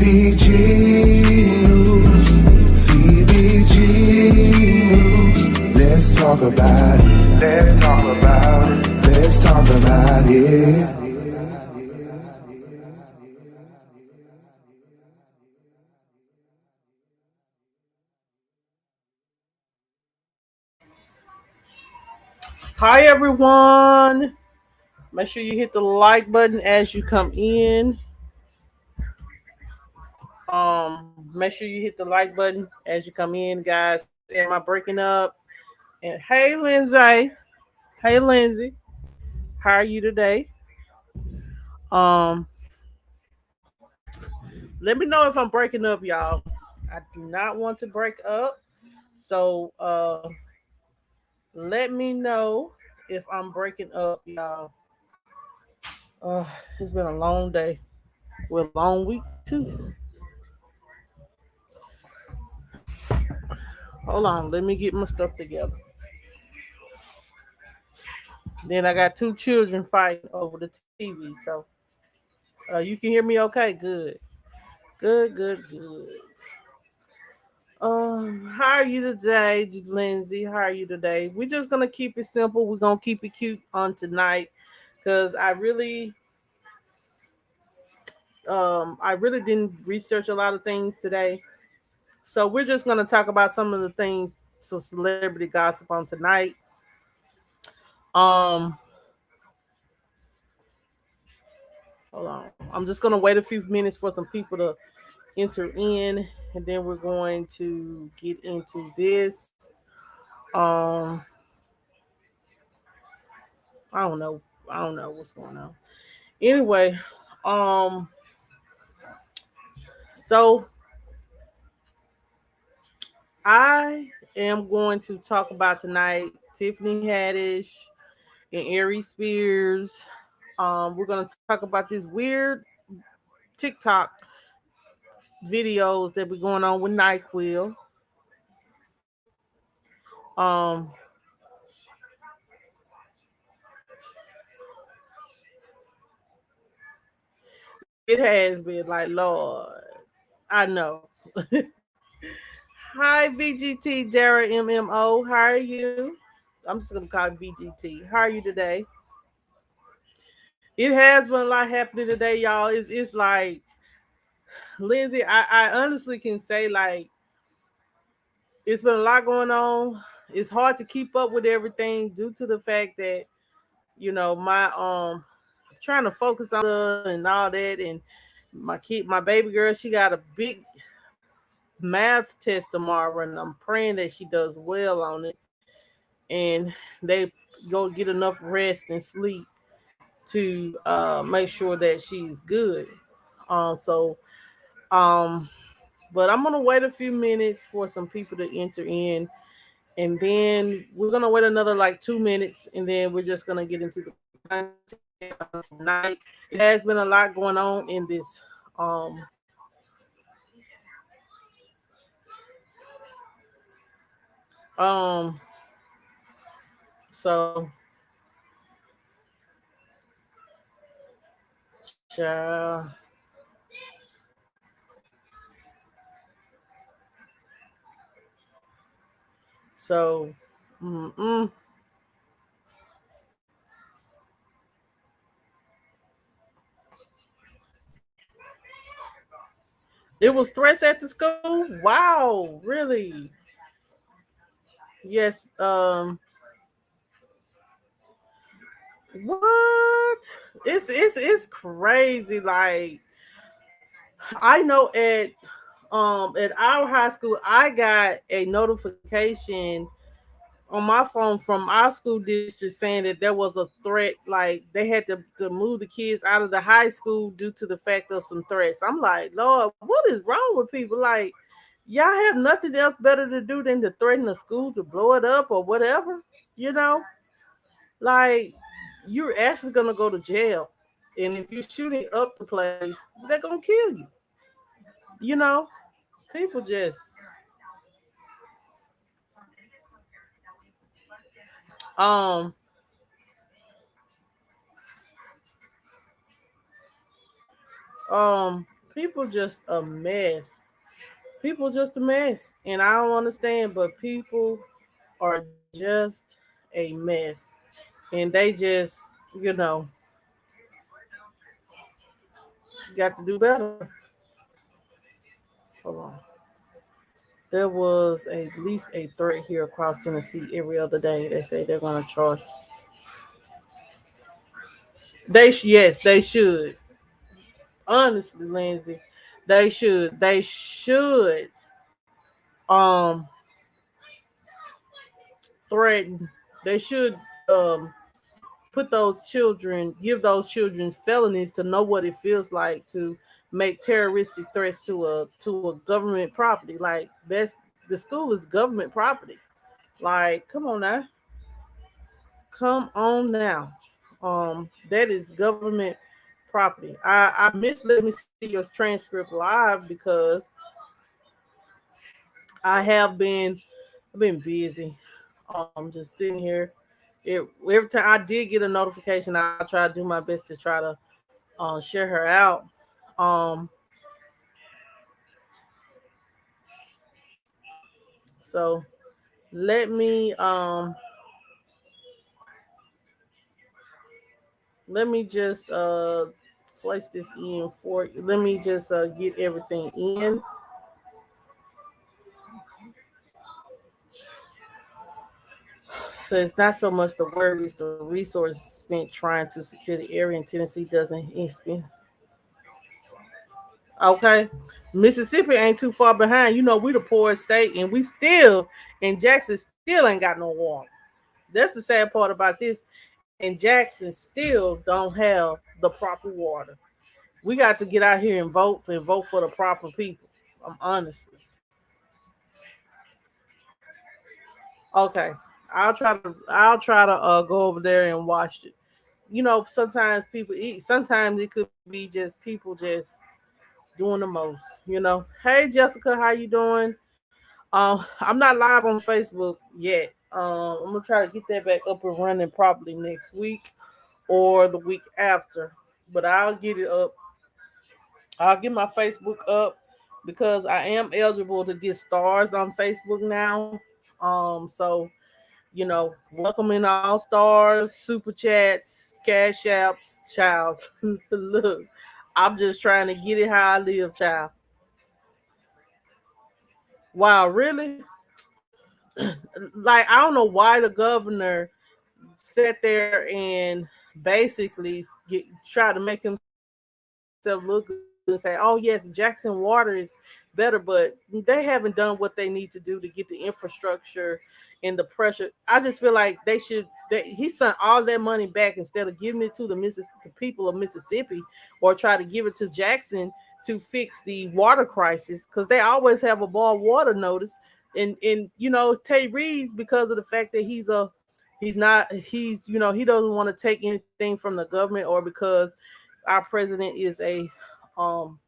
news. Let's talk about it. Let's talk about it. Let's talk about it. Hi everyone. Make sure you hit the like button as you come in. Make sure you hit the like button as you come in, guys. Am I breaking up? And hey Lindsay. Hey Lindsay. How are you today? Um, Let me know if I'm breaking up, y'all. I do not want to break up. So let me know if I'm breaking up, y'all. It's been a long day. Well, long week too. Hold on, let me get my stuff together. Then I got two children fighting over the TV. So you can hear me okay? Good. Good, good, good. How are you today, Lindsay? How are you today? We're just gonna keep it simple. We're gonna keep it cute on tonight because I really didn't research a lot of things today. So we're just gonna talk about some of the things, so celebrity gossip on tonight. Um, Hold on. I'm just gonna wait a few minutes for some people to enter in, and then we're going to get into this. Um, I don't know. I don't know what's going on. Anyway, um, so I am going to talk about tonight Tiffany Haddish and Aries Spears. We're gonna talk about this weird TikTok videos that be going on with Nyquil. Um, it has been like Lord, I know. Hi VGT Dara MMO. How are you? I'm just gonna call it VGT. How are you today? It has been a lot happening today, y'all. It's like Lindsay, I honestly can say like it's been a lot going on. It's hard to keep up with everything due to the fact that, my trying to focus on and all that, and my baby girl, she got a big math test tomorrow, and I'm praying that she does well on it, and they go get enough rest and sleep to make sure that she's good. So, um, but I'm gonna wait a few minutes for some people to enter in, and then we're gonna wait another like 2 minutes, and then we're just gonna get into the content tonight. It has been a lot going on in this. Um, so, child. So, mm-mm. It was threats at the school. Wow, really? Yes. What? It's crazy. Like I know at our high school, I got a notification on my phone from our school district saying that there was a threat. Like they had to move the kids out of the high school due to the fact of some threats. I'm like, Lord, what is wrong with people? Like y'all have nothing else better to do than to threaten the school to blow it up or whatever, you know? Like you're actually gonna go to jail. And if you're shooting up the place, they're gonna kill you. You know? People just um People just a mess. People just a mess. And I don't understand, but people are just a mess. And they just, you know, got to do better. Hold on. There was at least a threat here across Tennessee every other day. They say they're going to charge. Yes, they should. Honestly, Lindsay, they should. They should um threaten. They should um put those children, give those children felonies to know what it feels like to make terroristic threats to a government property. Like that's the school is government property. Like, come on now. Come on now. That is government property. I miss letting me see your transcript live because I've been busy. Just sitting here. Every time I did get a notification, I try to do my best to try to share her out. Um, so let me just place this in for you. Let me just get everything in. So it's not so much the worry, it's the resources spent trying to secure the area in Tennessee doesn't spend. Okay. Mississippi ain't too far behind. You know, we the poorest state and we still in Jackson still ain't got no water. That's the sad part about this. And Jackson still don't have the proper water. We got to get out here and vote for the proper people. I'm honestly. Okay. I'll try to go over there and watch it. You know, sometimes people eat. Sometimes it could be just people just doing the most. You know. Hey Jessica, how you doing? I'm not live on Facebook yet. I'm gonna try to get that back up and running probably next week or the week after. But I'll get it up. I'll get my Facebook up because I am eligible to get stars on Facebook now. So you know, welcoming all stars, super chats, cash apps, child. Look, I'm just trying to get it how I live, child. Wow, really? Like I don't know why the governor sat there and basically try to make himself look good and say, "Oh yes, Jackson Water is better," but they haven't done what they need to do to get the infrastructure and the pressure. I just feel like he sent all that money back instead of giving it to the people of Mississippi, or try to give it to Jackson to fix the water crisis because they always have a boil water notice. And you know, Tay Reeves, because of the fact that he's not he's you know he doesn't want to take anything from the government, or because our president is a um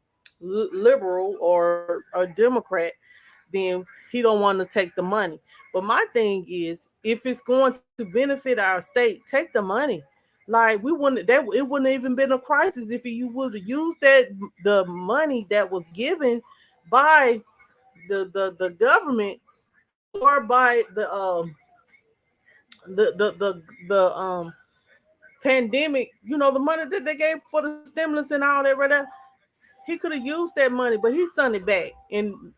liberal or a Democrat, then he don't want to take the money. But my thing is, if it's going to benefit our state, take the money. Like we wouldn't that it wouldn't even been a crisis if you would have used the money that was given by the government, or by the pandemic. You know, the money that they gave for the stimulus and all that right there. He could have used that money, but he sent it back. And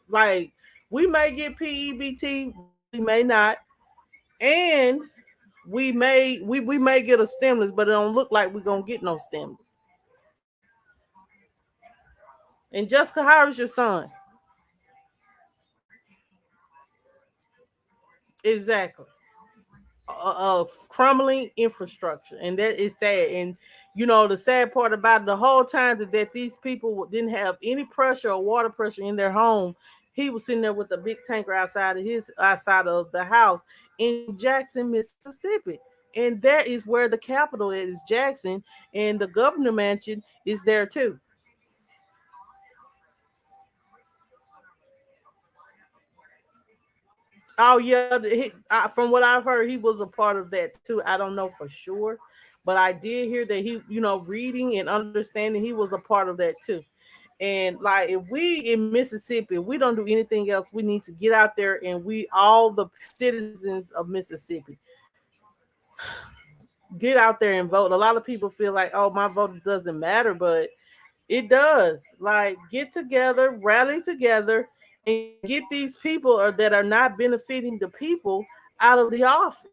like we may get PEBT, we may not, and we may get a stimulus, but it don't look like we're gonna get no stimulus. And Jessica Harris, your son, exactly. Crumbling infrastructure, and that is sad. And you know, the sad part about it, the whole time that these people didn't have any pressure or water pressure in their home, he was sitting there with a big tanker outside of the house in Jackson, Mississippi. And that is where the capital is, Jackson, and the governor mansion is there too. Oh yeah, from what I've heard, he was a part of that too. I don't know for sure, but I did hear that he, you know, reading and understanding, he was a part of that too. And like if we in Mississippi, we don't do anything else. We need to get out there and we all the citizens of Mississippi get out there and vote. A lot of people feel like, oh, my vote doesn't matter, but it does. Like get together, rally together, and get these people or that are not benefiting the people out of the office.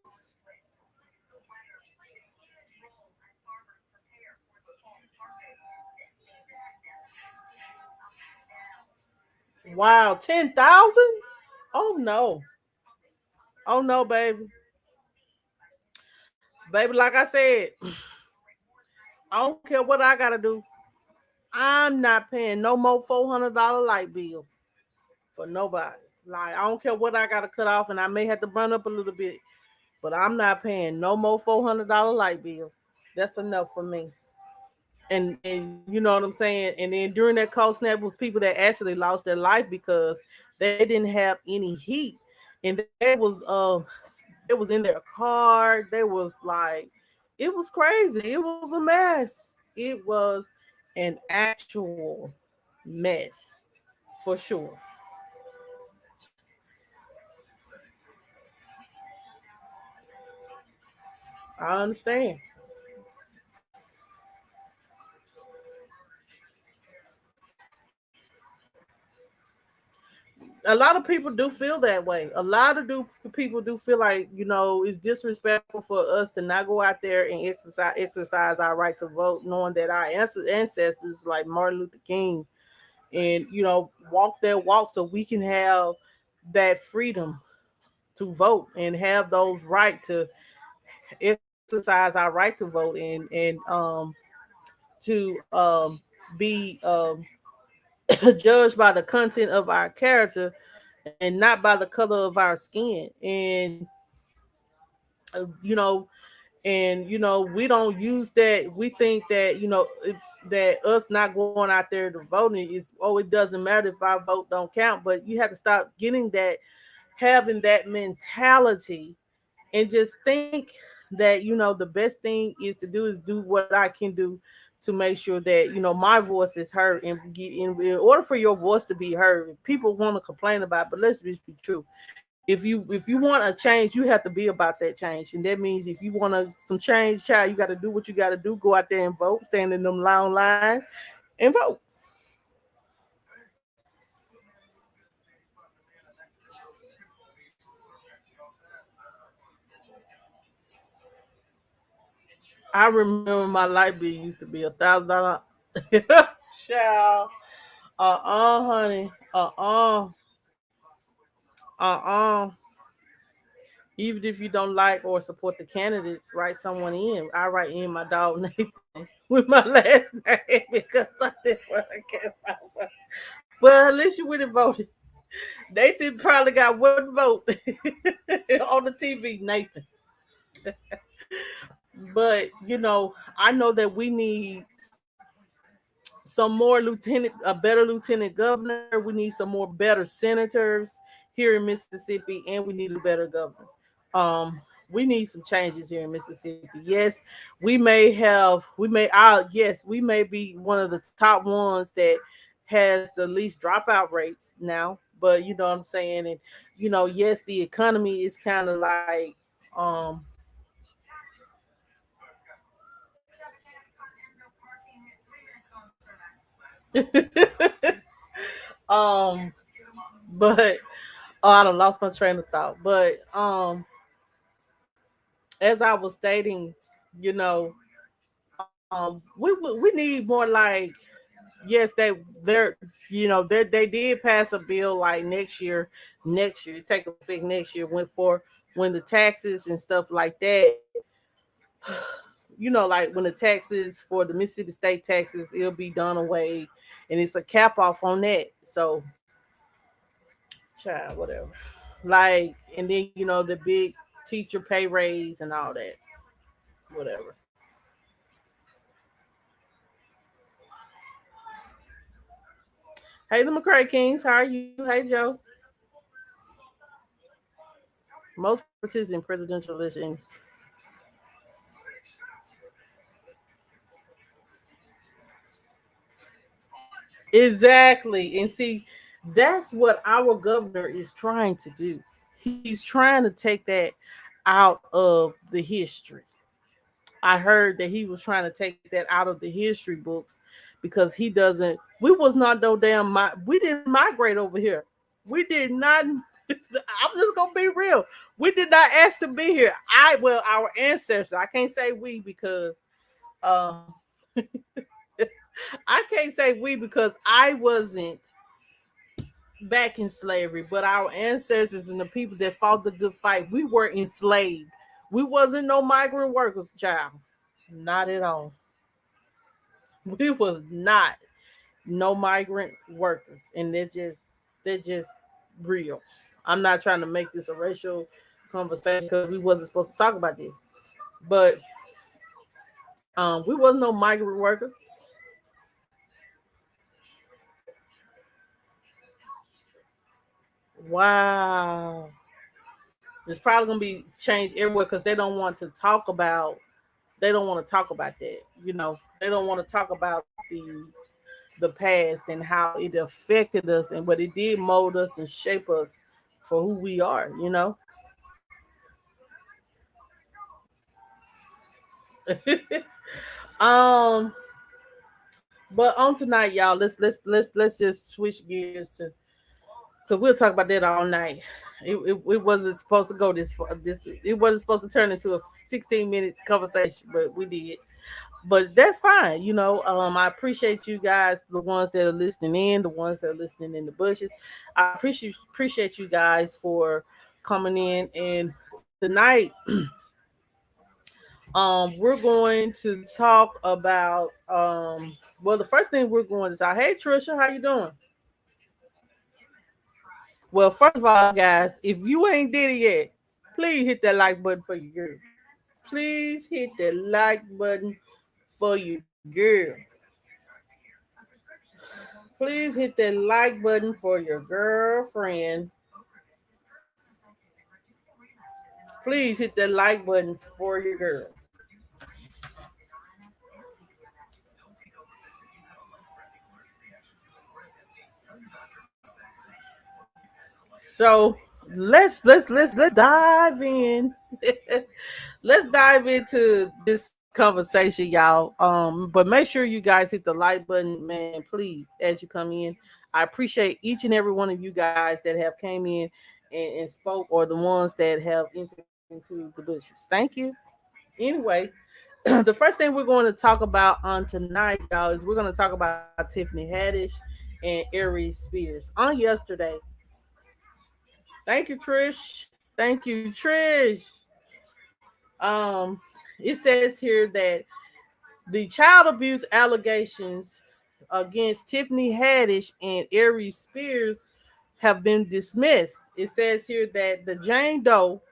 Wow, 10,000? Oh no. Oh no, baby. Baby, like I said, I don't care what I gotta do. I'm not paying no more $400 light bills for nobody. Like I don't care what I gotta cut off, and I may have to burn up a little bit, but I'm not paying no more $400 light bills. That's enough for me. And you know what I'm saying. And then during that cold snap was people that actually lost their life because they didn't have any heat, and they was in their car. They was like, it was crazy. It was a mess. It was an actual mess for sure. I understand. A lot of people do feel that way. A lot of do people do feel like it's disrespectful for us to not go out there and exercise our right to vote, knowing that our ancestors like Martin Luther King and walk their walk so we can have that freedom to vote and have those right to exercise our right to vote and to be judged by the content of our character and not by the color of our skin. Uh, you know and we don't use that. We think that that us not going out there to voting is, oh, it doesn't matter if our vote don't count. But you have to stop getting that, having that mentality, and just think that the best thing is to do is do what I can do to make sure that my voice is heard. And in order for your voice to be heard, people want to complain about, but let's just be true. If you want a change, you have to be about that change. And that means if you want some change, child, you got to do what you got to do. Go out there and vote, stand in them long lines and vote. I remember my light bill used to be $1,000. Child, honey, uh, even if you don't like or support the candidates, write someone in. I write in my dog Nathan with my last name because I didn't want to get my vote. But at least you would have voted. Nathan probably got one vote on the TV, Nathan. But I know that we need some more a better lieutenant governor. We need some more better senators here in Mississippi, and we need a better governor. We need some changes here in Mississippi. Yes, we may be one of the top ones that has the least dropout rates now. But you know what I'm saying, and yes, the economy is kind of like um um but oh, I don't lost my train of thought. But as I was stating, you know, we need more like, yes, they did pass a bill like next year take effect next year went for when the taxes and stuff like that. Like when the taxes for the Mississippi state taxes, it'll be done away, and it's a cap off on that. So, child, whatever. Like, and then the big teacher pay raise and all that, whatever. Hey, the McCray Kings, how are you? Hey, Joe. Most participants in presidential election. Exactly. And see, that's what our governor is trying to do. He's trying to take that out of the history. I heard that he was trying to take that out of the history books because he doesn't. We was not no damn. We didn't migrate over here. We did not. I'm just gonna be real. We did not ask to be here. Our ancestors. I can't say we because um I can't say we because I wasn't back in slavery, but our ancestors and the people that fought the good fight, we were enslaved. We wasn't no migrant workers, child. Not at all. We was not no migrant workers, and they're just real. I'm not trying to make this a racial conversation because we wasn't supposed to talk about this, but we wasn't no migrant workers. Wow, it's probably gonna be changed everywhere because they don't want to talk about. They don't want to talk about that. They don't want to talk about the past and how it affected us and what it did mold us and shape us for who we are. um but on tonight, y'all, let's just switch gears to because we'll talk about that all night. It wasn't supposed to go this it wasn't supposed to turn into a 16-minute conversation, but we did. But that's fine. I appreciate you guys, the ones that are listening in, the ones that are listening in the bushes. I appreciate you guys for coming in. And tonight, we're going to talk about well, the first thing we're going to talk. Hey, Trisha, how you doing? Well, first of all, guys, if you ain't did it yet, please hit that like button for your girl. Please hit the like button for your girl. Please hit that like button for your girlfriend. Please hit that like button for your girl. So let's dive in. Let's dive into this conversation, y'all. But make sure you guys hit the like button, man, please, as you come in. I appreciate each and every one of you guys that have came in and spoke, or the ones that have entered into the bushes. Thank you. Anyway, the first thing we're going to talk about on tonight, y'all, is we're going to talk about Tiffany Haddish and Aries Spears on yesterday. Thank you, Trish. Thank you, Trish. Um, it says here that the child abuse allegations against Tiffany Haddish and Aries Spears have been dismissed. It says here that the Jane Doe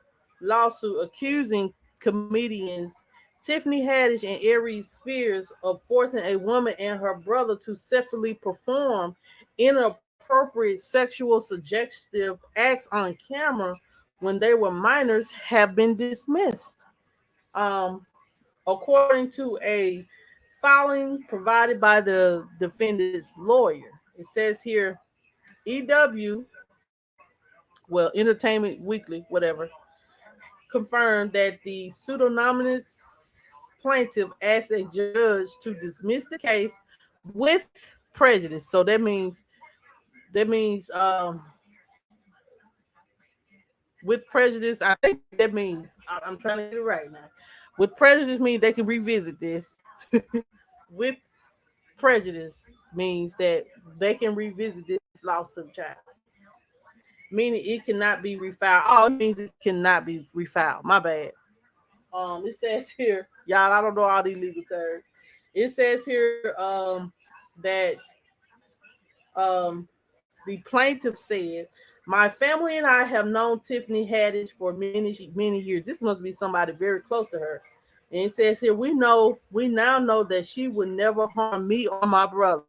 lawsuit accusing comedians Tiffany Haddish and Aries Spears of forcing a woman and her brother to separately perform inappropriate sexual suggestive acts on camera when they were minors have been dismissed. Um, According to a filing provided by the defendant's lawyer. It says here EW, well, Entertainment Weekly, whatever, confirmed that the pseudonymous plaintiff asked a judge to dismiss the case with prejudice. So that means with prejudice. I think that means I'm trying to get it right now. With prejudice means they can revisit this. With prejudice means that they can revisit this lawsuit, child. Meaning it cannot be refiled. Oh, it means it cannot be refiled. My bad. It says here, y'all, I don't know all these legal terms. It says here that um the plaintiff said, "My family and I have known Tiffany Haddish for many years." This must be somebody very close to her. And it says here, we now know that she would never harm me or my brother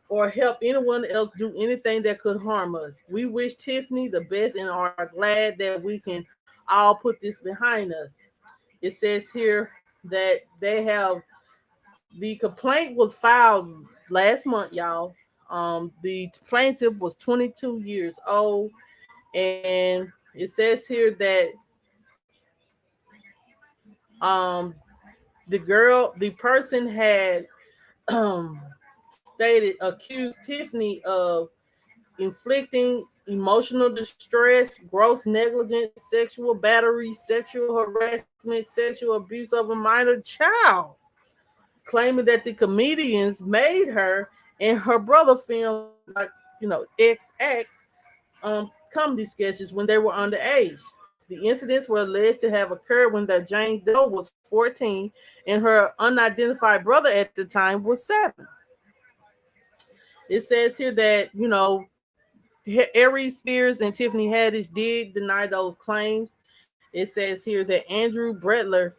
or help anyone else do anything that could harm us. We wish Tiffany the best and are glad that we can all put this behind us. It says here that they have the complaint was filed last month, y'all. The plaintiff was 22 years old, and it says here that um, the person had um, stated accused Tiffany of inflicting emotional distress, gross negligence, sexual battery, sexual harassment, sexual abuse of a minor child, claiming that the comedians made her and her brother film like XX comedy sketches when they were underage. The incidents were alleged to have occurred when the Jane Doe was 14 and her unidentified brother at the time was 7. It says here that, Aries Spears and Tiffany Haddish did deny those claims. It says here that Andrew Bretler,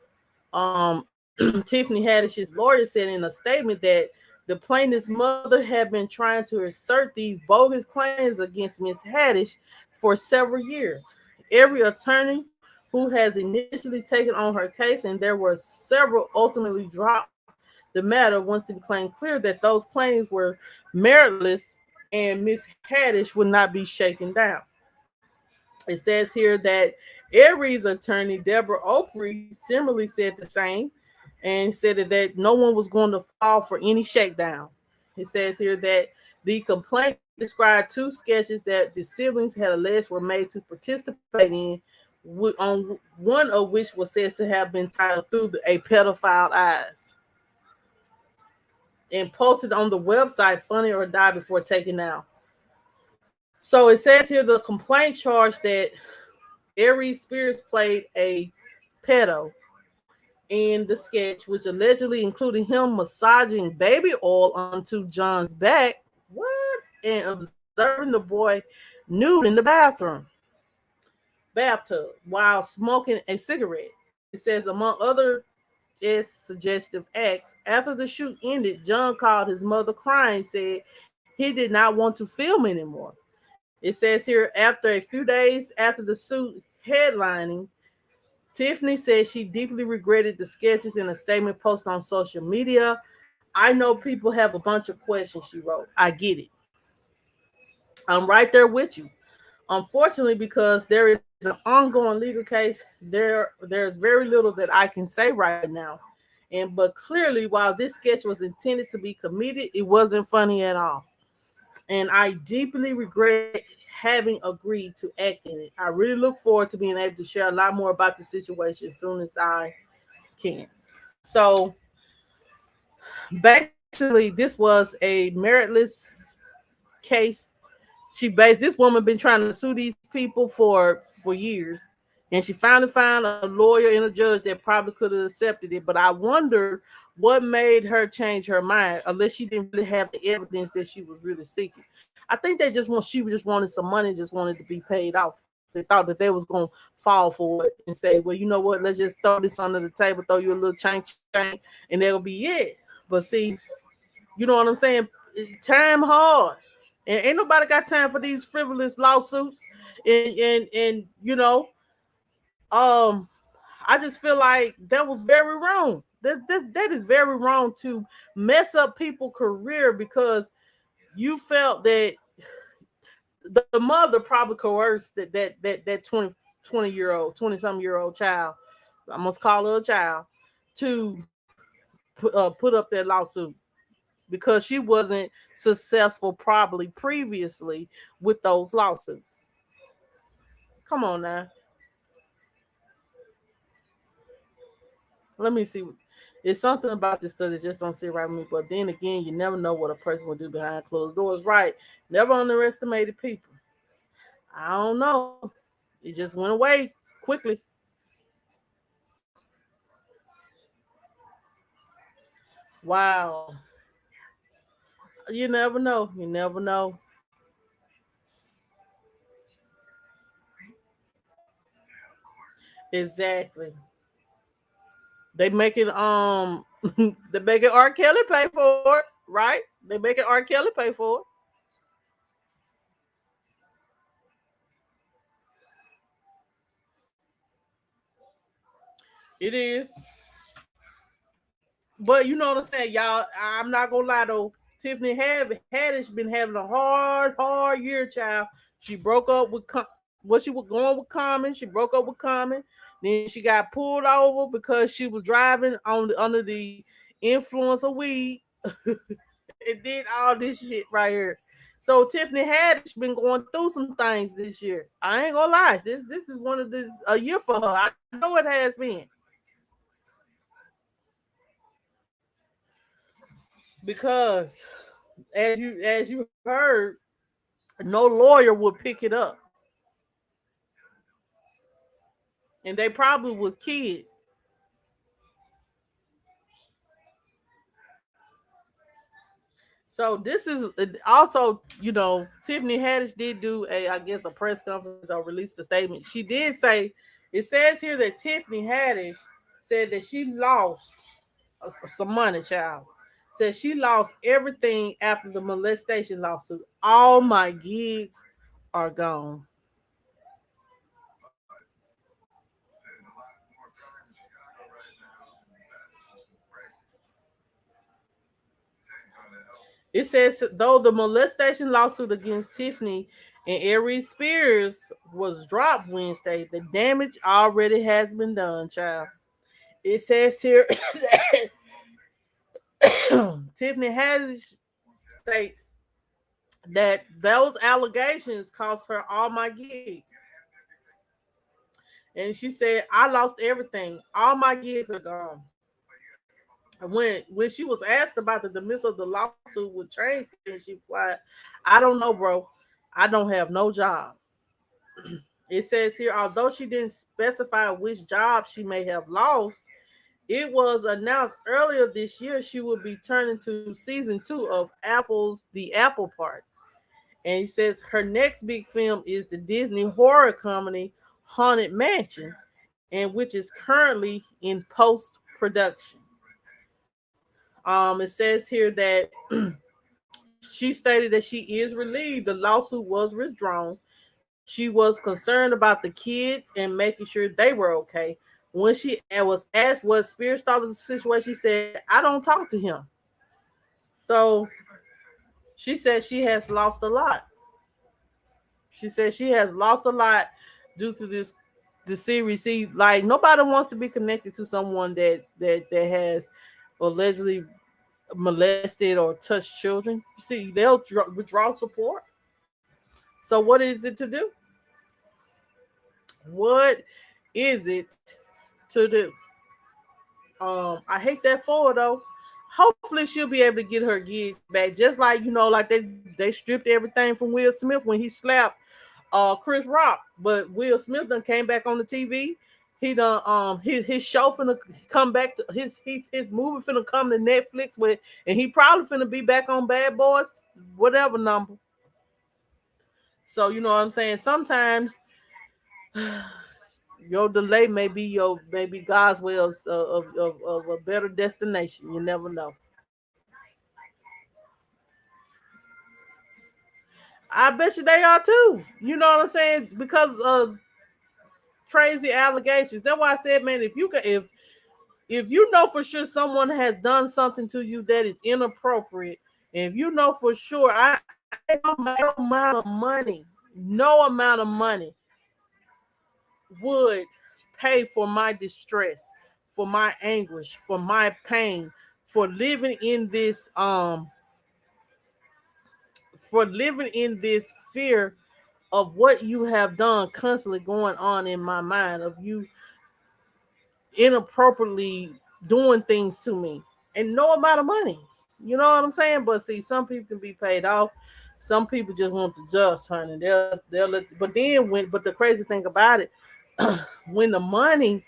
um, Tiffany Haddish's lawyer, said in a statement that the plaintiff's mother had been trying to assert these bogus claims against Miss Haddish for several years. Every attorney who has initially taken on her case, and there were several, ultimately dropped the matter once it became clear that those claims were meritless and Miss Haddish would not be shaken down. It says here that Aries attorney Deborah Opry similarly said the same and said that no one was going to fall for any shakedown. It says here that the complaint described 2 sketches that the siblings had alleged were made to participate in, on one of which was said to have been titled "Through a Pedophile Eyes" and posted on the website Funny or Die before taken out. So it says here the complaint charged that Aries Spears played a pedo in the sketch, which allegedly included him massaging baby oil onto John's back. What? And observing the boy nude in the bathtub while smoking a cigarette. It says, among other suggestive acts, after the shoot ended, John called his mother crying, said he did not want to film anymore. It says here, after a few days after the suit headlining, Tiffany said she deeply regretted the sketches in a statement posted on social media. I know people have a bunch of questions, she wrote. I get it. I'm right there with you. Unfortunately, because there is an ongoing legal case, there's very little that I can say right now. And but clearly, while this sketch was intended to be comedic, it wasn't funny at all. And I deeply regret having agreed to act in it. I really look forward to being able to share a lot more about the situation as soon as I can. So basically, this was a meritless case. This woman been trying to sue these people for years, and she finally found a lawyer and a judge that probably could have accepted it. But I wonder what made her change her mind, unless she didn't really have the evidence that she was really seeking. I think she just wanted some money, just wanted to be paid off. They thought that they was gonna fall for it and say, well, you know what, let's just throw this under the table, throw you a little chank, and that'll be it. But see, you know what I'm saying? Time hard. And ain't nobody got time for these frivolous lawsuits. And um, I just feel like that was very wrong. That is very wrong to mess up people's career because you felt that the mother probably coerced that 20 year old 20-some-year-old child. I must call her a child to put up that lawsuit because she wasn't successful probably previously with those lawsuits. Come on now. Let me see. It's something about this stuff that just don't sit right with me. But then again, you never know what a person will do behind closed doors. Right. Never underestimated people. I don't know. It just went away quickly. Wow. You never know. You never know. Exactly. They making they making R. Kelly pay for it, right? They making R. Kelly pay for it. It is. But you know what I'm saying, y'all. I'm not gonna lie though. Tiffany Haddish been having a hard year, child. She broke up with she was going with Common. She broke up with Common. Then she got pulled over because she was driving under the influence of weed. It did all this shit right here. So Tiffany Haddish been going through some things this year. I ain't gonna lie. This is one of this a year for her. I know it has been. Because as you heard, no lawyer would pick it up. And they probably was kids. So this is also, Tiffany Haddish did do I guess, a press conference or released a statement. She did say, it says here that Tiffany Haddish said that she lost some money, child. Said she lost everything after the molestation lawsuit. All my gigs are gone. It says though the molestation lawsuit against Tiffany and Aries Spears was dropped Wednesday, the damage already has been done, child. It says here Tiffany Haddish states that those allegations cost her all my gigs. And she said, I lost everything. All my gigs are gone. When she was asked about the dismissal of the lawsuit with train, and she replied, I don't know, bro. I don't have no job. It says here, although she didn't specify which job she may have lost, it was announced earlier this year she would be turning to season 2 of Apple's The Apple Part. And he says her next big film is the Disney horror comedy Haunted Mansion, and which is currently in post production. It says here that she stated that she is relieved the lawsuit was withdrawn. She was concerned about the kids and making sure they were okay. When she was asked what Spears thought of the situation, she said, I don't talk to him. So she said she has lost a lot. She said she has lost a lot due to the series. See, like nobody wants to be connected to someone that has allegedly molested or touched children. You see, they'll withdraw support. So what is it to do? What is it to do? I hate that for her though. Hopefully she'll be able to get her gigs back. Just like like they stripped everything from Will Smith when he slapped Chris Rock, but Will Smith done came back on the TV. He done his show finna come back to his movie finna come to Netflix with, and he probably finna be back on Bad Boys, whatever number. So you know what I'm saying. Sometimes your delay may be God's way of a better destination. You never know. I bet you they are too. You know what I'm saying? Because of crazy allegations. That's why I said, man, if you know for sure someone has done something to you that is inappropriate, and if you know for sure, no amount of money, no amount of money would pay for my distress, for my anguish, for my pain, for living in this fear of what you have done constantly going on in my mind, of you inappropriately doing things to me, and no amount of money. You know what I'm saying? But see, some people can be paid off. Some people just want the just, honey. They'll let, but the crazy thing about it, when the money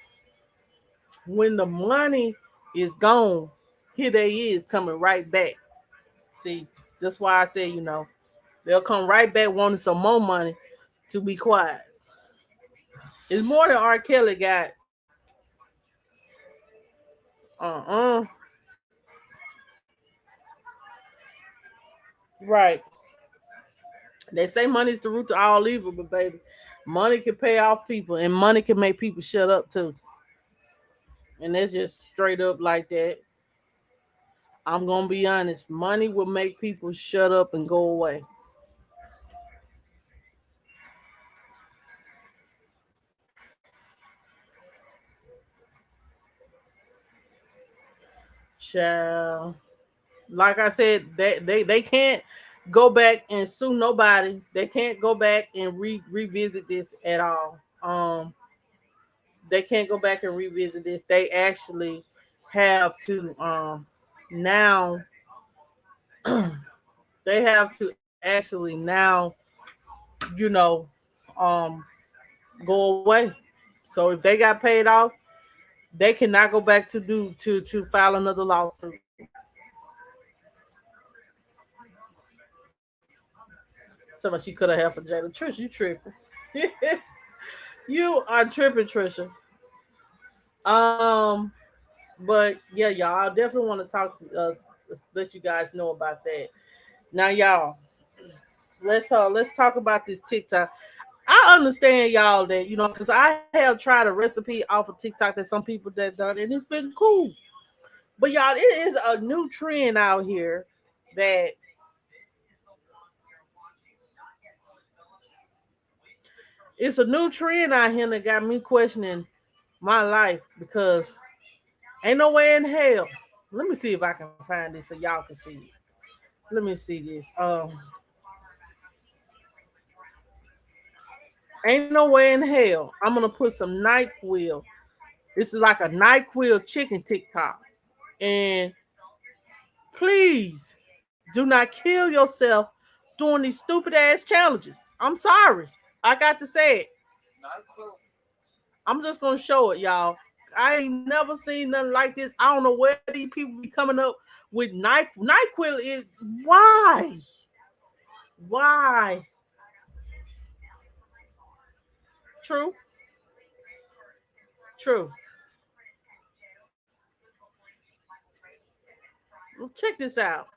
when the money is gone, here they is coming right back. See, that's why I say, they'll come right back wanting some more money to be quiet. It's more than R. Kelly got. Uh-uh. Right. They say money's the root to all evil, but baby, money can pay off people, and money can make people shut up too. And that's just straight up like that. I'm gonna be honest. Money will make people shut up and go away. Child. Like I said, they can't go back and sue nobody. They can't go back and revisit this at all. They can't go back and revisit this. They actually have to now they have to actually now, you know, um go away. So if they got paid off, they cannot go back to do to file another lawsuit. Somebody she could have had for Jada. Trish, you tripping. You are tripping, Trisha. Um, but yeah, y'all, I definitely want to talk to let you guys know about that. Now, y'all, let's talk about this TikTok. I understand y'all that because I have tried a recipe off of TikTok that some people that done, and it's been cool. But y'all, it is a new trend out here that it's a new trend out here that got me questioning my life because ain't no way in hell. Let me see if I can find this so y'all can see it. Let me see this. Ain't no way in hell I'm gonna put some Nyquil. This is like a Nyquil chicken TikTok. And please do not kill yourself doing these stupid ass challenges. I'm sorry. I got to say it. I'm just gonna show it, y'all. I ain't never seen nothing like this. I don't know where these people be coming up with Nyquil is why? Why? True, true. Well, check this out.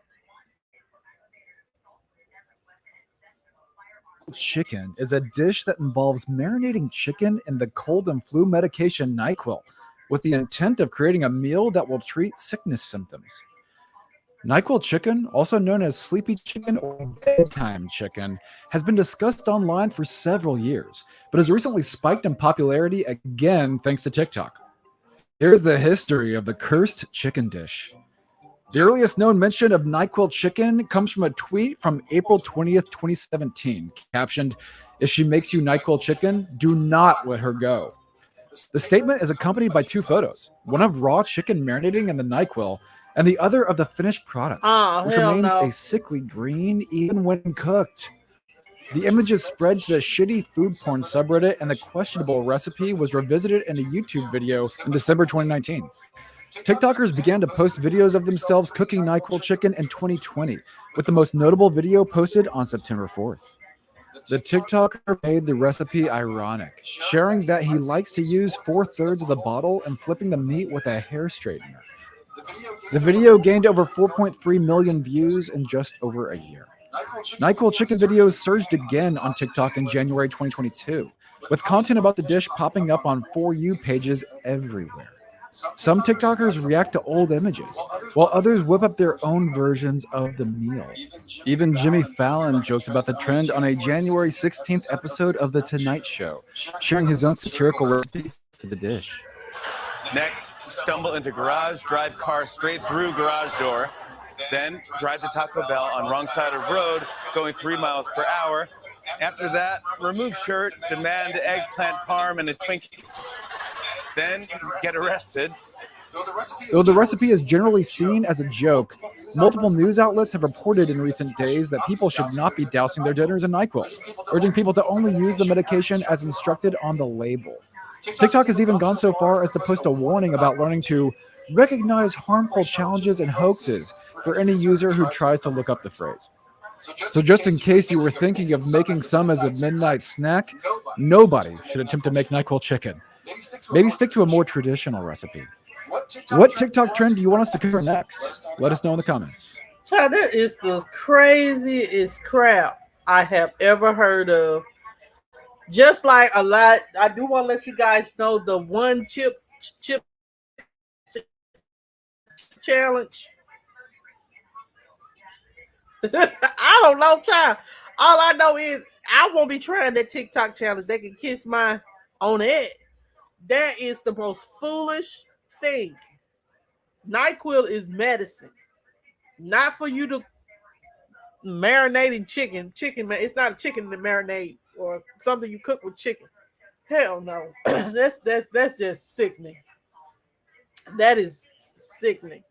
Chicken is a dish that involves marinating chicken in the cold and flu medication NyQuil with the intent of creating a meal that will treat sickness symptoms. NyQuil chicken, also known as sleepy chicken or bedtime chicken, has been discussed online for several years, but has recently spiked in popularity again thanks to TikTok. Here's the history of the cursed chicken dish. The earliest known mention of NyQuil chicken comes from a tweet from April 20th, 2017, captioned, "If she makes you NyQuil chicken, do not let her go." The statement is accompanied by two photos, one of raw chicken marinating in the NyQuil, and the other of the finished product, Oh which hell remains a no. sickly green even when cooked. The images spread to the shitty food porn subreddit, and the questionable recipe was revisited in a YouTube video in December 2019. TikTokers began to post videos of themselves cooking NyQuil chicken in 2020, with the most notable video posted on September 4th. The TikToker made the recipe ironic, sharing that he likes to use 4/3 of the bottle and flipping the meat with a hair straightener. The video gained over 4.3 million views in just over a year. NyQuil chicken videos surged again on TikTok in January 2022, with content about the dish popping up on For You pages everywhere. Some TikTokers react to old images, while others whip up their own versions of the meal. Even Jimmy Fallon joked about the trend on a January 16th episode of The Tonight Show, sharing his own satirical recipe for the dish. Next, stumble into garage, drive car straight through garage door, then drive to Taco Bell on wrong side of road, going 3 miles per hour. After that, remove shirt, demand eggplant parm and a Twinkie. Then get arrested. Though the recipe is generally seen as a joke, multiple news outlets have reported in recent days that people should not be dousing their dinners in NyQuil, urging people to only use the medication as instructed on the label. TikTok has even gone so far as to post a warning about learning to recognize harmful challenges and hoaxes for any user who tries to look up the phrase. So just in case you were thinking of making some as a midnight snack, nobody should attempt to make NyQuil chicken. Maybe stick to a more traditional recipe. What TikTok trend do you want us to cover next? Let us know in the comments. Child, that is the craziest crap I have ever heard of. Just like a lot, I do want to let you guys know the one chip challenge. I don't know, child. All I know is I won't be trying that TikTok challenge. They can kiss my on it. That is the most foolish thing. Nyquil is medicine, not for you to marinating chicken. Chicken, man, it's not a chicken to marinate or something you cook with chicken. Hell no. That's just sickening. That is sickening.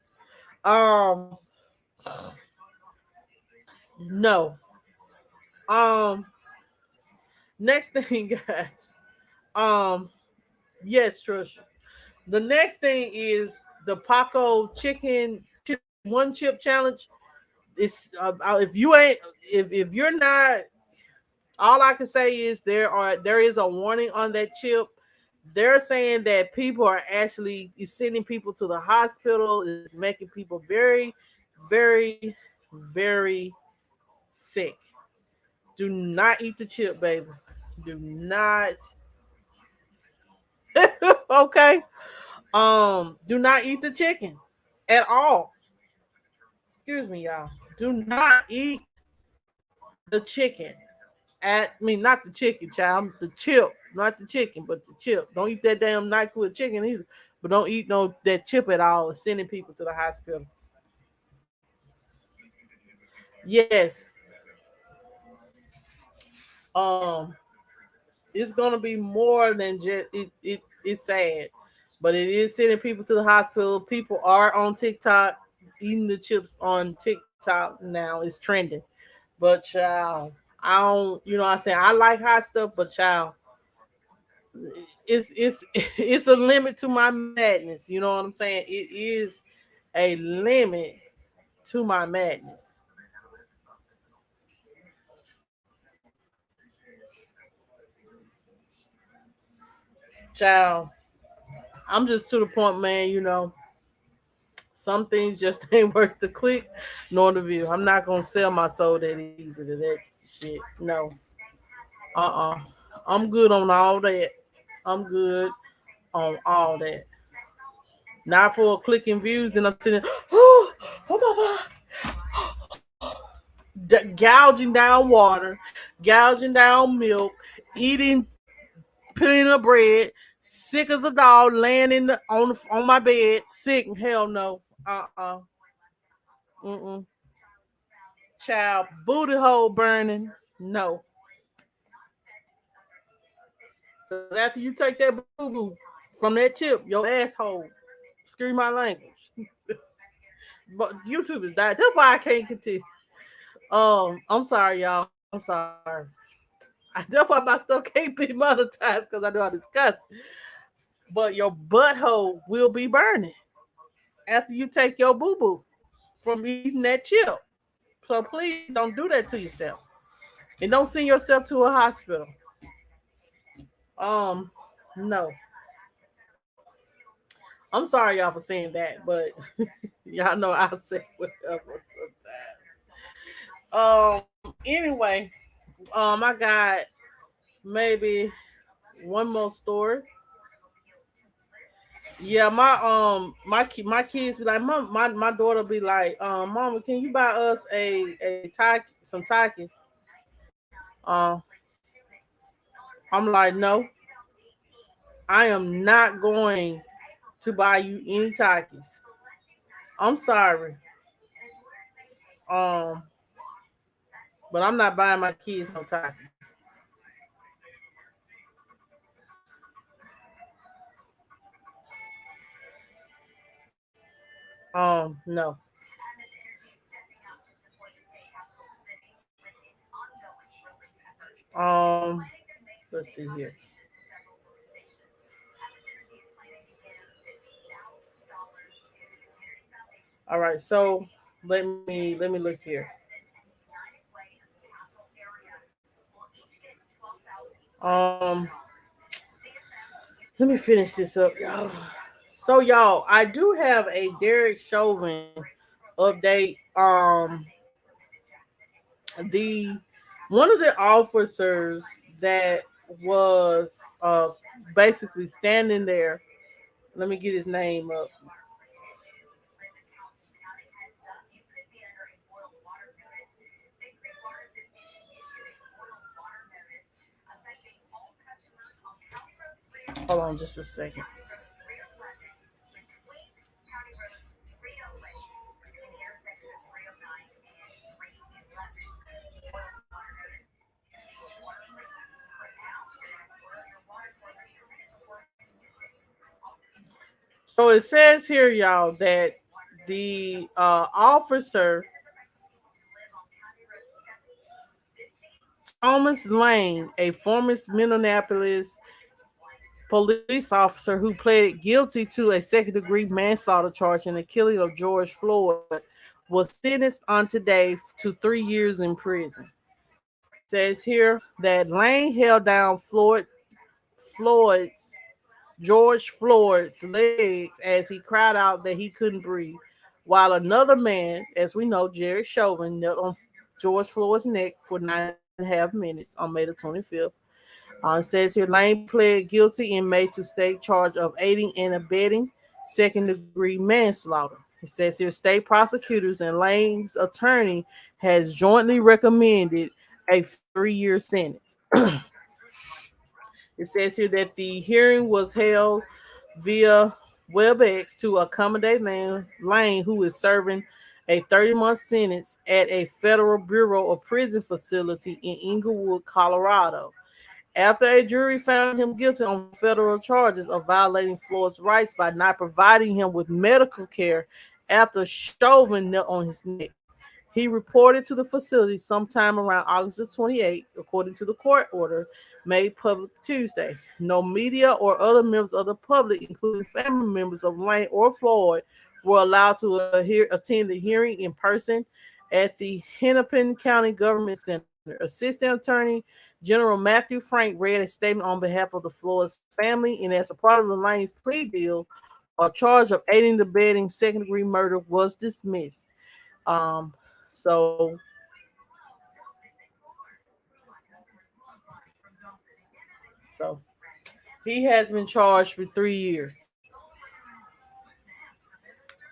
Um, no. Um, next thing, guys. Um, yes, Trisha. The next thing is the Paco chicken one chip challenge. It's if you ain't if you're not, all I can say is there is a warning on that chip. They're saying that people are actually is sending people to the hospital, is making people very, very, very sick. Do not eat the chip, baby. Do not. Okay. Do not eat the chicken at all. Excuse me, y'all. Do not eat the chicken. Not the chicken, child. The chip, not the chicken, but the chip. Don't eat that damn Nyquil chicken either. But don't eat no that chip at all. It's sending people to the hospital. Yes. Um, it's gonna be more than just it's sad, but it is sending people to the hospital. People are on TikTok eating the chips on TikTok now. It's trending. But child, I don't, I say I like hot stuff, but child, it's it's a limit to my madness. You know what I'm saying? It is a limit to my madness. Child, I'm just to the point, man. Some things just ain't worth the click nor the view. I'm not gonna sell my soul that easy to that shit. No. Uh-uh. I'm good on all that. I'm good on all that. Not for a click and views, then I'm sitting, oh my god, gouging down water, gouging down milk, eating peanut bread, sick as a dog, laying on my bed, sick. Hell no. Mm-mm. Child, booty hole burning. No. Because after you take that boo boo from that chip, your asshole, excuse my language. But YouTube is dying. That's why I can't continue. I'm sorry, y'all. I'm sorry. That's why my stuff can't be monetized because I know I discuss. But your butthole will be burning after you take your boo boo from eating that chip. So please don't do that to yourself. And don't send yourself to a hospital. Um, no. I'm sorry y'all for saying that, but y'all know I say whatever sometimes. Anyway, I got maybe one more story. Yeah, my kids be like, mom, my daughter be like, mama, can you buy us a tie some Takis? Um, I'm like, no, I am not going to buy you any Takis. I'm sorry. Um, but I'm not buying my kids no Takis. No. Um, let's see here. All right, so let me look here. Um, let me finish this up, y'all. So y'all, I do have a Derek Chauvin update. The one of the officers that was basically standing there. Let me get his name up. Hold on just a second. So it says here, y'all, that the officer Thomas Lane, a former Minneapolis police officer who pleaded guilty to a second degree manslaughter charge in the killing of George Floyd, was sentenced on today to 3 years in prison. Says here that Lane held down Floyd's George Floyd's legs as he cried out that he couldn't breathe, while another man, as we know, Jerry Chauvin, knelt on George Floyd's neck for 9.5 minutes on May the 25th. It says here Lane pled guilty in May to state charge of aiding and abetting second degree manslaughter. It says here state prosecutors and Lane's attorney has jointly recommended a 3-year sentence. It says here that the hearing was held via WebEx to accommodate Lane, who is serving a 30-month sentence at a federal Bureau of Prison facility in Inglewood, Colorado. After a jury found him guilty on federal charges of violating Floyd's rights by not providing him with medical care after Chauvin knelt on his neck. He reported to the facility sometime around August the 28th, according to the court order made public Tuesday. No media or other members of the public, including family members of Lane or Floyd, were allowed to attend the hearing in person at the Hennepin County Government Center. Assistant Attorney General Matthew Frank read a statement on behalf of the Floyd's family, and as a part of the Lane's plea deal, a charge of aiding and abetting second-degree murder was dismissed. Um, so so he has been charged with 3 years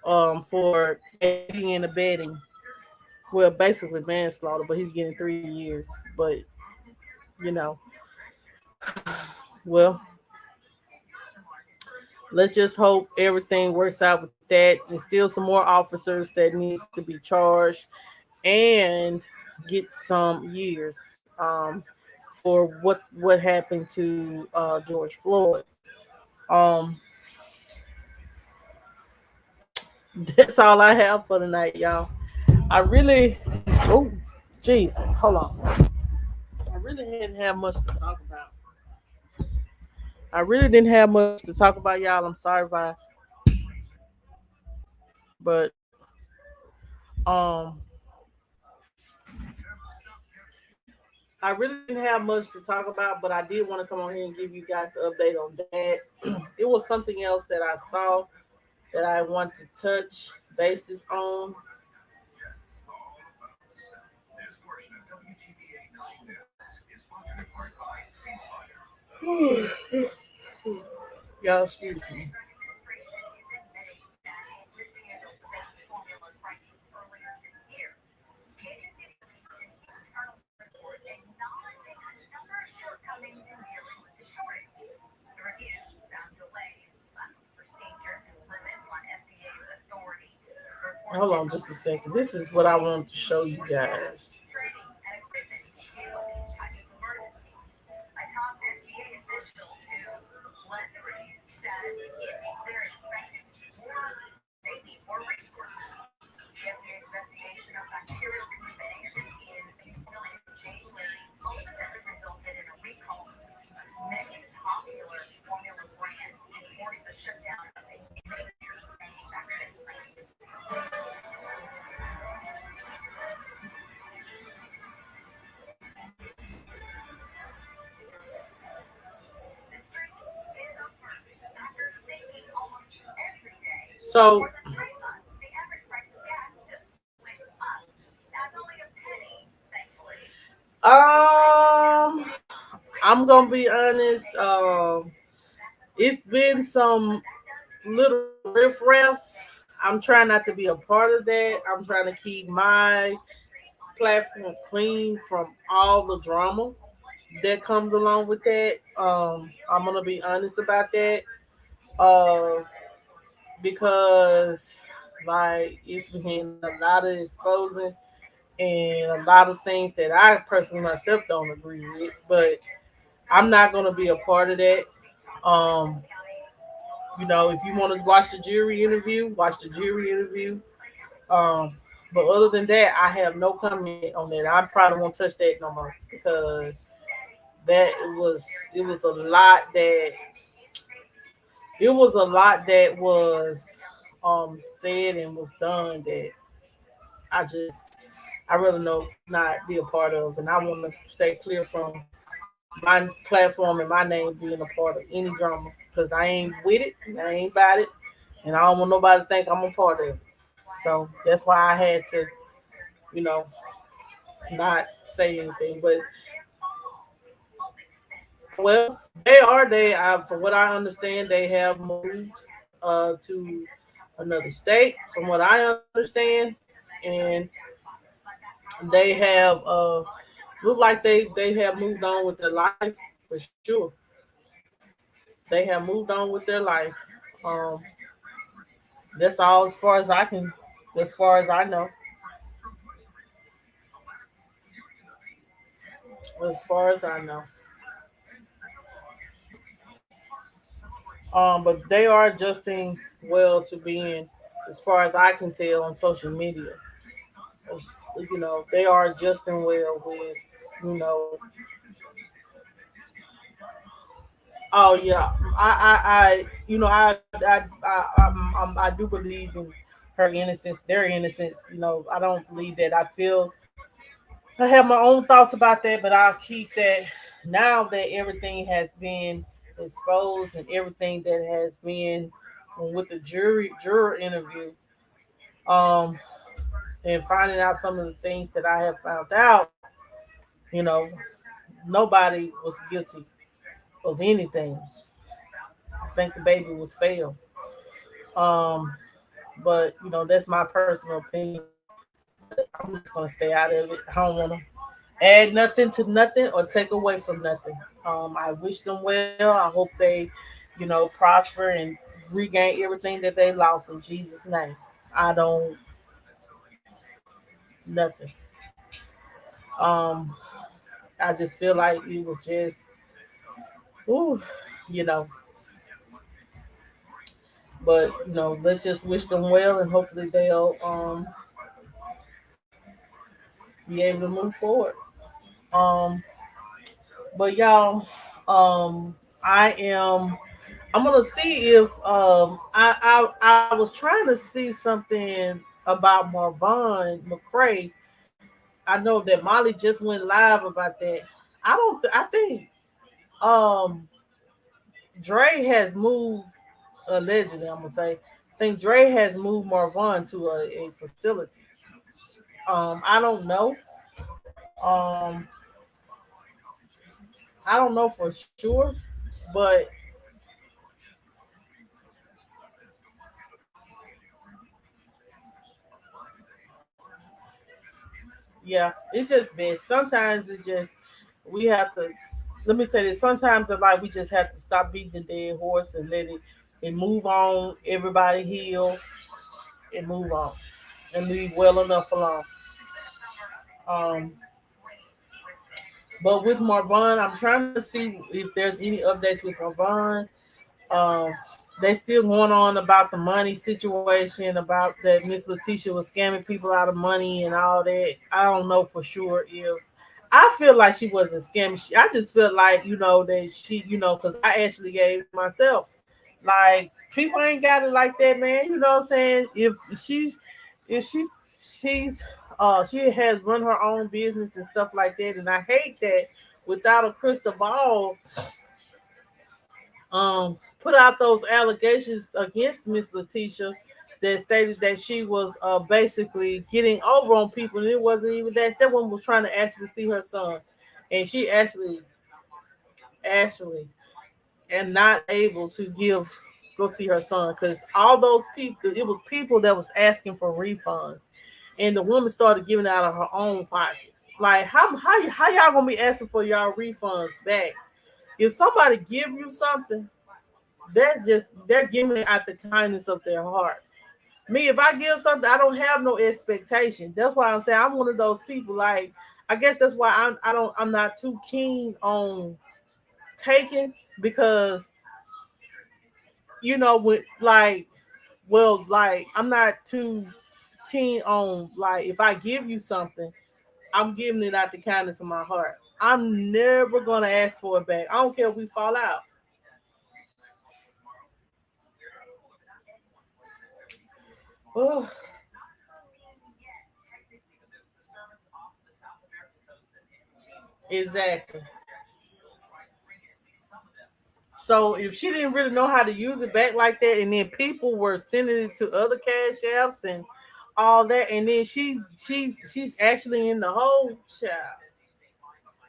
for aiding and abetting. Well, basically manslaughter, but he's getting 3 years. But you know, well, let's just hope everything works out with that. There's still some more officers that needs to be charged and get some years for what happened to George Floyd. Um, that's all I have for tonight, y'all. I really, oh Jesus, hold on. I really didn't have much to talk about. I really didn't have much to talk about, y'all. I'm sorry if but um, I really didn't have much to talk about, but I did want to come on here and give you guys the update on that. It was something else that I saw that I want to touch bases on. Y'all, excuse me. Hold on just a second. This is what I want to show you guys. So I'm gonna be honest. It's been some little riffraff. I'm trying not to be a part of that. I'm trying to keep my platform clean from all the drama that comes along with that. I'm gonna be honest about that. Uh, because like it's been a lot of exposing and a lot of things that I personally myself don't agree with. But I'm not gonna be a part of that. Um, if you want to watch the jury interview, watch the jury interview. Um, but other than that, I have no comment on that. I probably won't touch that no more because that it was a lot that was said and was done that I just I really know not be a part of, and I want to stay clear from my platform and my name being a part of any drama because I ain't with it, I ain't about it, and I don't want nobody to think I'm a part of it. So that's why I had to, you know, not say anything. But well, from what I understand, they have moved to another state. From what I understand, and they have look like they have moved on with their life for sure. They have moved on with their life. Um, that's all as far as I know, as far as I know. But they are adjusting well to being, as far as I can tell, on social media. They are adjusting well with, you know. Oh yeah, I do believe in her innocence, their innocence. I don't believe that. I have my own thoughts about that, but I'll keep that now that everything has been exposed and everything that has been with the juror interview, um, and finding out some of the things that I have found out. You know, nobody was guilty of anything. I think the baby was failed. Um, but that's my personal opinion. I'm just gonna stay out of it. I don't want to add nothing to nothing or take away from nothing. I wish them well. I hope they, prosper and regain everything that they lost in Jesus' name. I don't nothing. Um, I just feel like it was just, ooh, you know. But let's just wish them well and hopefully they'll be able to move forward. Um, but y'all, I am. I'm gonna see if I was trying to see something about Marvon McCray. I know that Molly just went live about that. I think um Dre has moved, allegedly. I'm gonna say. I think Dre has moved Marvon to a facility. I don't know. Um, I don't know for sure, but yeah, it's just been. Sometimes it's just we have to. Let me say this. Sometimes in life we just have to stop beating the dead horse and let it and move on. Everybody heal and move on and leave well enough alone. Um, but with Marvon, I'm trying to see if there's any updates with Marvon. Um, they still going on about the money situation, about that Miss Letitia was scamming people out of money and all that. I don't know for sure if I feel like she wasn't scamming. I just feel like that because I actually gave it myself. Like people ain't got it like that, man. You know what I'm saying? If she has run her own business and stuff like that, and I hate that without a crystal ball put out those allegations against Miss Letitia that stated that she was basically getting over on people, and it wasn't even that. That one was trying to actually see her son, and she actually, and not able to go see her son because all those people, it was people that was asking for refunds, and the woman started giving out of her own pockets. Like how y'all gonna be asking for y'all refunds back? If somebody give you something, that's just they're giving it out the kindness of their heart. Me, if I give something, I don't have no expectation. That's why I'm saying I'm one of those people. Like I guess that's why I'm not too keen on taking because with like like I'm not too keen on like if I give you something, I'm giving it out the kindness of my heart. I'm never gonna ask for it back. I don't care if we fall out. Oh, exactly. So if she didn't really know how to use it back like that, and then people were sending it to other cash apps and all that, and then she's actually in the hole, child.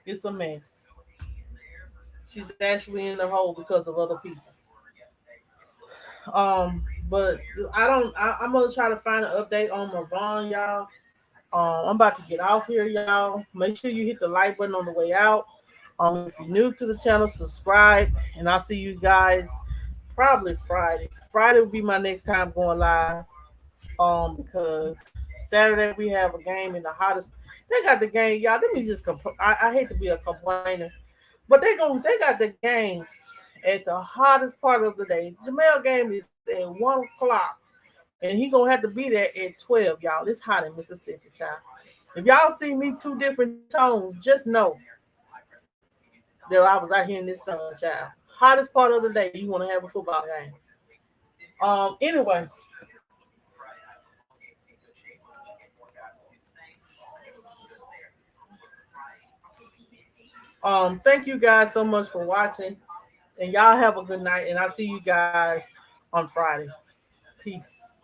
It's a mess. She's actually in the hole because of other people. But I don't. I'm gonna try to find an update on Mavon, y'all. I'm about to get off here, y'all. Make sure you hit the like button on the way out. If you're new to the channel, subscribe, and I'll see you guys probably Friday. Friday will be my next time going live. Because Saturday we have a game in the hottest. They got the game, y'all. Let me just I hate to be a complainer, but they got the game at the hottest part of the day. Jamel game is at 1 o'clock, and he gonna have to be there at 12, y'all. It's hot in Mississippi, child. If y'all see me two different tones, just know that I was out here in this sun, child. Hottest part of the day, you want to have a football game. Anyway, thank you guys so much for watching, and y'all have a good night. And I'll see you guys on Friday. Peace.